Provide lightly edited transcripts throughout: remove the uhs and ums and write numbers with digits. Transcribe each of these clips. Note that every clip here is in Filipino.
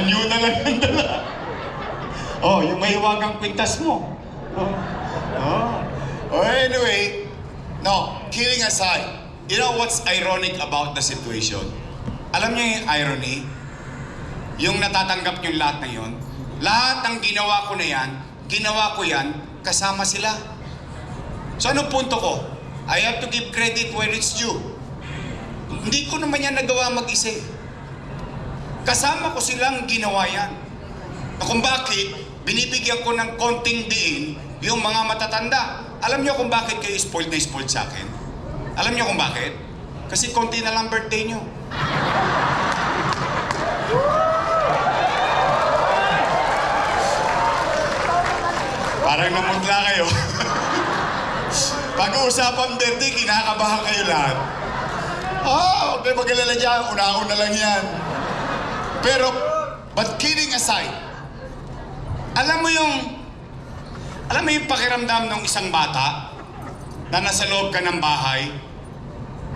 Anyo na lang ang dala. Oh, yung mahiwagang kwintas mo. Anyway, no, kidding aside, you know what's ironic about the situation? Alam niyo yung irony? Yung natatanggap yung lahat na yun, lahat ng ginawa ko na yan, ginawa ko yan, kasama sila. So ano punto ko? I have to give credit where it's due. Hindi ko naman yan nagawa mag-isa. Kasama ko silang ginawa yan. Na kung bakit, binibigyan ko ng konting diin yung mga matatanda. Alam niyo kung bakit kayo spoiled na spoiled sa akin? Alam niyo kung bakit? Kasi konti na lang birthday niyo. Parang namutla kayo. Pag-uusapang birthday, kinakabahan kayo lahat. Huwag kayo mag-alala dyan. Una-una lang yan. Pero, but kidding aside, alam mo yung pakiramdam ng isang bata na nasa loob ka ng bahay,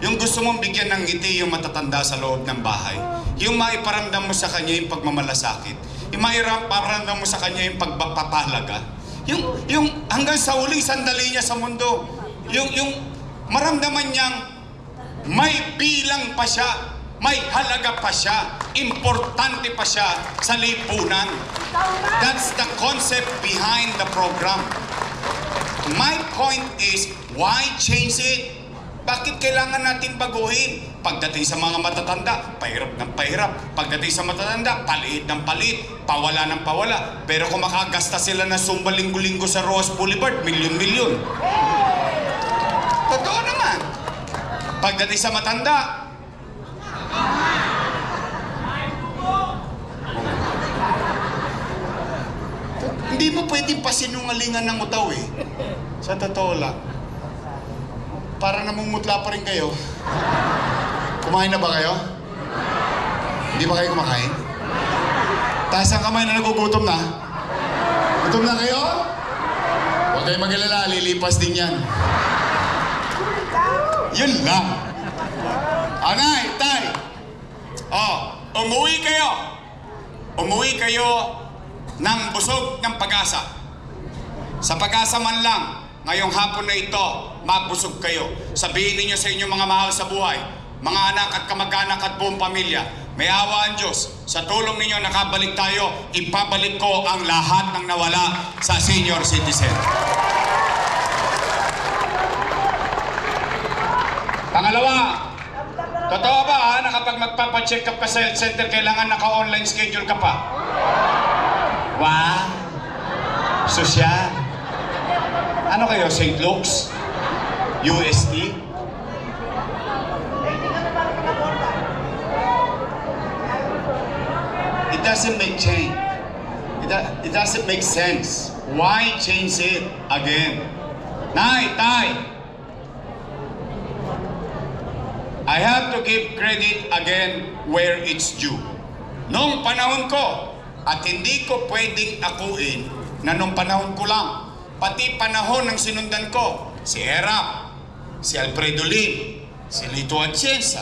yung gusto mong bigyan ng ngiti yung matatanda sa loob ng bahay, yung maiparamdam mo sa kanya yung pagmamalasakit, yung maiparamdam mo sa kanya yung pagpapahalaga, yung hanggang sa huling sandali niya sa mundo, yung maramdaman niyang may bilang pa siya, may halaga pa siya, importante pa siya sa lipunan. That's the concept behind the program. My point is, why change it? Bakit kailangan natin baguhin? Pagdating sa mga matatanda, pahirap ng pahirap. Pagdating sa matatanda, paliit ng paliit, pawala ng pawala. Pero kung makagasta sila ng sumba linggo-linggo sa Roas Boulevard, milyon-milyon. Totoo naman. Pagdating sa matanda, hindi mo pwedeng pasinungalingan ng utaw eh. Sa totoo lang. Para namumutla pa rin kayo. Kumain na ba kayo? Hindi ba kayo kumakain? Taas ang kamay na nagugutom na. Gutom na kayo? Huwag kayo mag-alala, lilipas din yan. Yun lang. Anay, tay. Umuwi kayo. Umuwi kayo ng busog ng pag-asa. Sa pag-asa man lang, ngayong hapon na ito, mabusog kayo. Sabihin ninyo sa inyong mga mahal sa buhay, mga anak at kamag-anak at buong pamilya, may awa ang Diyos. Sa tulong ninyo nakabalik tayo, ipabalik ko ang lahat ng nawala sa senior citizen. Pangalawa, totoo ba na kapag magpapacheck up ka sa health center, kailangan naka-online schedule ka pa? Wow! Sosyal. Ano kayo? St. Luke's? UST? It doesn't make change. It doesn't make sense. Why change it again? Nay, tay! I have to give credit again where it's due. Noong panahon ko, at hindi ko pwedeng akuin na nung panahon ko lang, pati panahon ng sinundan ko, si Erap, si Alfredo Lim, si Lito Atienza,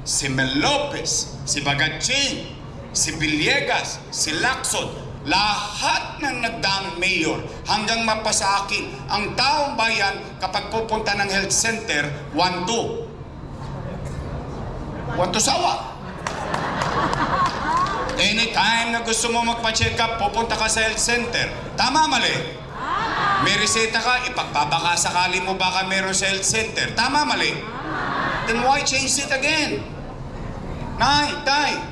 si Mel Lopez, si Bagatching, si Villegas, si Lacson, lahat ng nagdaang mayor hanggang mapasa akin ang taong bayan kapag pupunta ng health center, 1-2 sawa. Anytime na gusto mo magpa-check up, pupunta ka sa health center. Tama, mali? May reseta ka, ipagbabaka sakali mo baka meron sa health center. Tama, mali? Then why change it again? Nay, tay,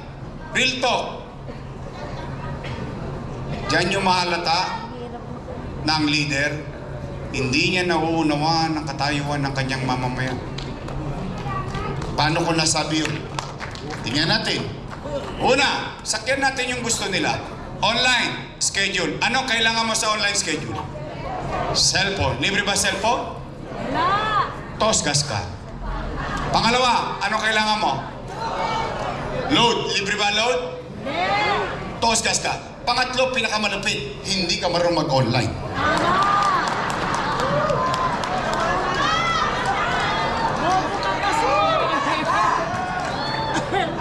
real talk. Diyan yung mahalata na ang leader, hindi niya nauunawaan ang katayuan ng kanyang mamamayan. Paano ko nasabi yun? Tingnan natin. Una, sakyan natin yung gusto nila. Online schedule. Ano kailangan mo sa online schedule? Cellphone. Libre ba cellphone? Wala. Tosgas ka. Pangalawa, ano kailangan mo? Load. Libre ba load? Tosgas ka. Pangatlo, pinakamalupit, hindi ka marunong mag-online.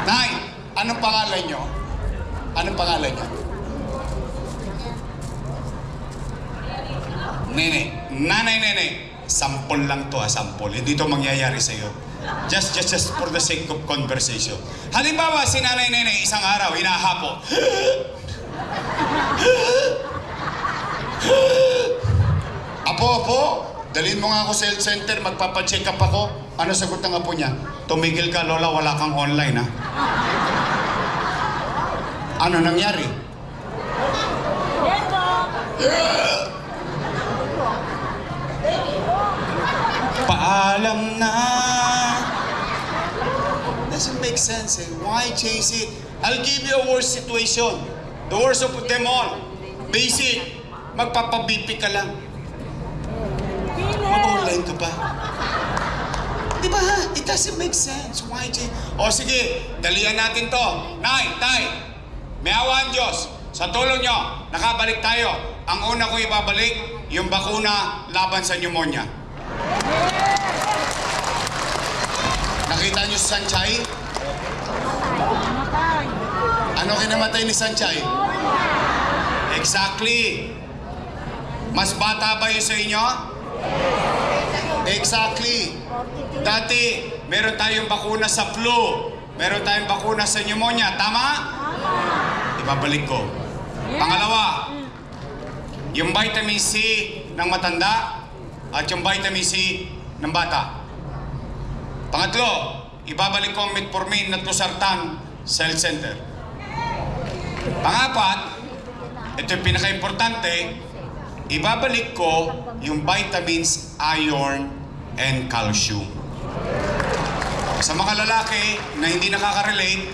Nay, anong pangalan nyo? Anong pangalan niya? Nene. Nanay Nene. Sampol lang to ha, sampol. Hindi to mangyayari sa'yo. Just for the sake of conversation. Halimbawa, si Nanay Nene, isang araw, hinahapo. Apo, dalhin mo nga ako sa health center, magpapacheck up ako. Ano sagot ng apo niya? Tumigil ka, Lola, wala kang online, ha? Ano nangyari? Paalam na. Doesn't make sense, eh. Why chase it? I'll give you a worse situation. The worst of them all. Basic. Magpapabipi ka lang. Mag-online ka pa. Di ba? It doesn't make sense. Why chase? O sige, dalihan natin to. Nay, tay, may awa ang Diyos. Sa tulong nyo, nakabalik tayo. Ang una kong ibabalik, yung bakuna laban sa pneumonia. Nakita niyo si Sanchay? Ano kinamatay ni Sanchay? Exactly. Mas bata ba yun sa inyo? Exactly. Dati, meron tayong bakuna sa flu. Meron tayong bakuna sa pneumonia. Tama? Ibabalik ko. Pangalawa, yung vitamin C ng matanda at yung vitamin C ng bata. Pangatlo, ibabalik ko ang metformin at losartan sa health center. Pangapat, ito yung pinaka-importante, ibabalik ko yung vitamins, iron, and calcium. Sa mga lalaki na hindi nakaka-relate,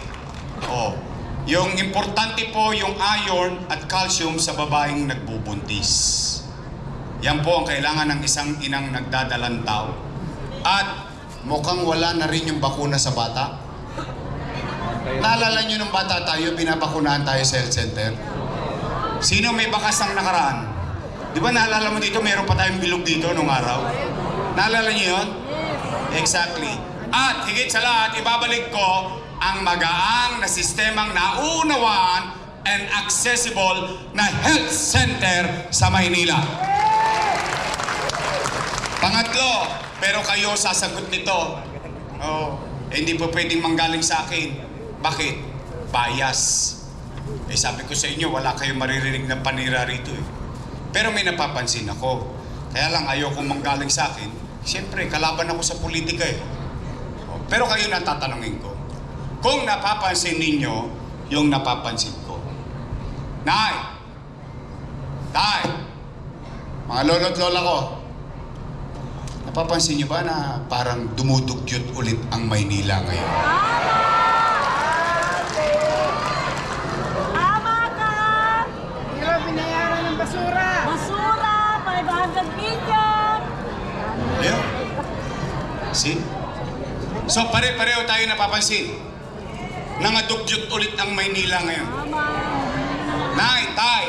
yung importante po yung iron at calcium sa babaeng nagbubuntis. Yan po ang kailangan ng isang inang nagdadalantaw. At mukhang wala na rin yung bakuna sa bata. Naalala nyo nung bata tayo, binabakunahan tayo sa health center? Sino may bakas ng nakaraan? Di ba naalala mo dito, meron pa tayong bilog dito nung araw? Naalala nyo yun? Exactly. At higit sa lahat, ibabalik ko ang magaang na sistemang naunawaan and accessible na health center sa Maynila. Pangatlo, pero kayo sasagot nito. Hindi po pwedeng manggaling sa akin. Bakit? Bias. Sabi ko sa inyo, wala kayong maririnig na panira rito eh. Pero may napapansin ako. Kaya lang ayaw kong manggaling sa akin. Siyempre, kalaban ako sa politika eh. Pero kayo natatanungin ko. Kung napapansin ninyo yung napapansin ko. Nay! Tay! Mga lolo't lola ko. Napapansin niyo ba na parang dumudugyot ulit ang Maynila ngayon? Tama ka! Pero binayaran ng basura. Basura! 500 million! Ayun. See? So pare-pareho tayo napapansin. Nangadugyot ulit ang Maynila ngayon. Nay, tay,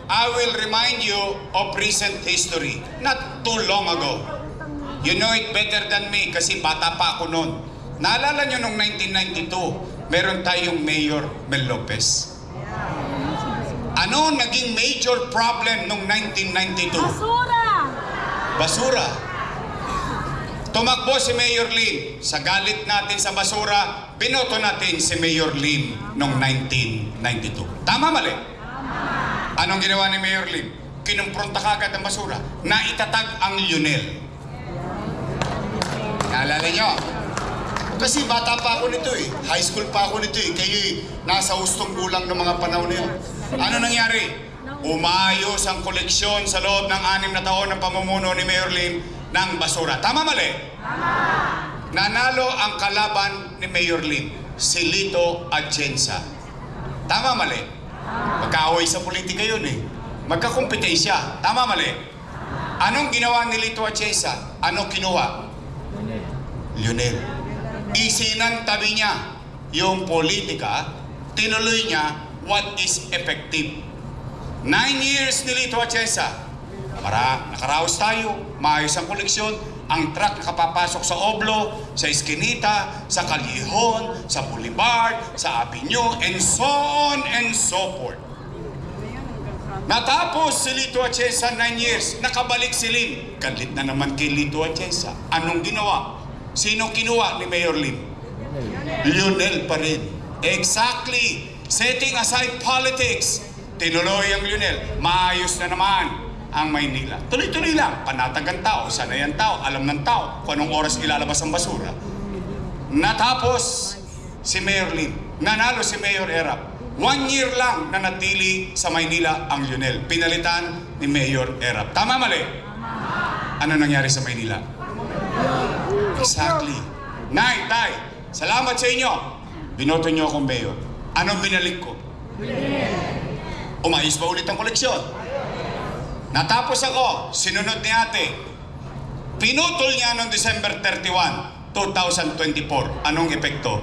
I will remind you of recent history. Not too long ago. You know it better than me kasi bata pa ako noon. Naalala nyo nung 1992, meron tayong Mayor Mel Lopez. Ano naging major problem nung 1992? Basura! Basura. Tumakbo si Mayor Lim. Sa galit natin sa basura, binoto natin si Mayor Lim noong 1992. Tama, mali? Anong ginawa ni Mayor Lim? Kinumpronta kagad ang basura. Naitatag ang Lionel. Naalala nyo? Kasi bata pa ako nito eh. High school pa ako nito eh. Kayo nasa hustong gulang ng mga panahon na yun. Ano nangyari? Umayos ang koleksyon sa loob ng 6 na taon ng pamumuno ni Mayor Lim ng basura. Tama, mali? Tama! Nanalo ang kalaban ni Mayor Lim, si Lito Atienza. Tama, mali? Magkaaway sa politika yun eh. Magkakompetensya. Tama, mali? Anong ginawa ni Lito Atienza? Ano kinuha? Lionel. Isinantabi niya yung politika, tinuloy niya what is effective. 9 years ni Lito Atienza. Nakaraos tayo, maayos ang koleksyon, ang truck nakapapasok sa Oblo, sa Eskinita, sa Callejon, sa Boulevard, sa Avenue, and so on and so forth. Natapos si Lito Atienza 9 years, nakabalik si Lim. Galit na naman kay Lito Atienza. Anong ginawa? Sino kinuha ni Mayor Lim? Lionel pa rin. Exactly. Setting aside politics, tinuloy ang Lionel. Maayos na naman ang Maynila. Tuloy-tuloy lang. Panatag ang tao, sanay ang tao, alam ng tao kung anong oras ilalabas ang basura. Natapos si Mayor Lim. Nanalo si Mayor Erap. 1 year lang na natili sa Maynila ang Lionel. Pinalitan ni Mayor Erap. Tama, mali? Ano nangyari sa Maynila? Exactly. Nay, tay, salamat sa inyo. Binoto niyo akong mayor. Anong binalik ko? Umayos ba ulit ang koleksyon? Natapos ako, sinunod ni ate. Pinutol niya noong December 31, 2024. Anong epekto?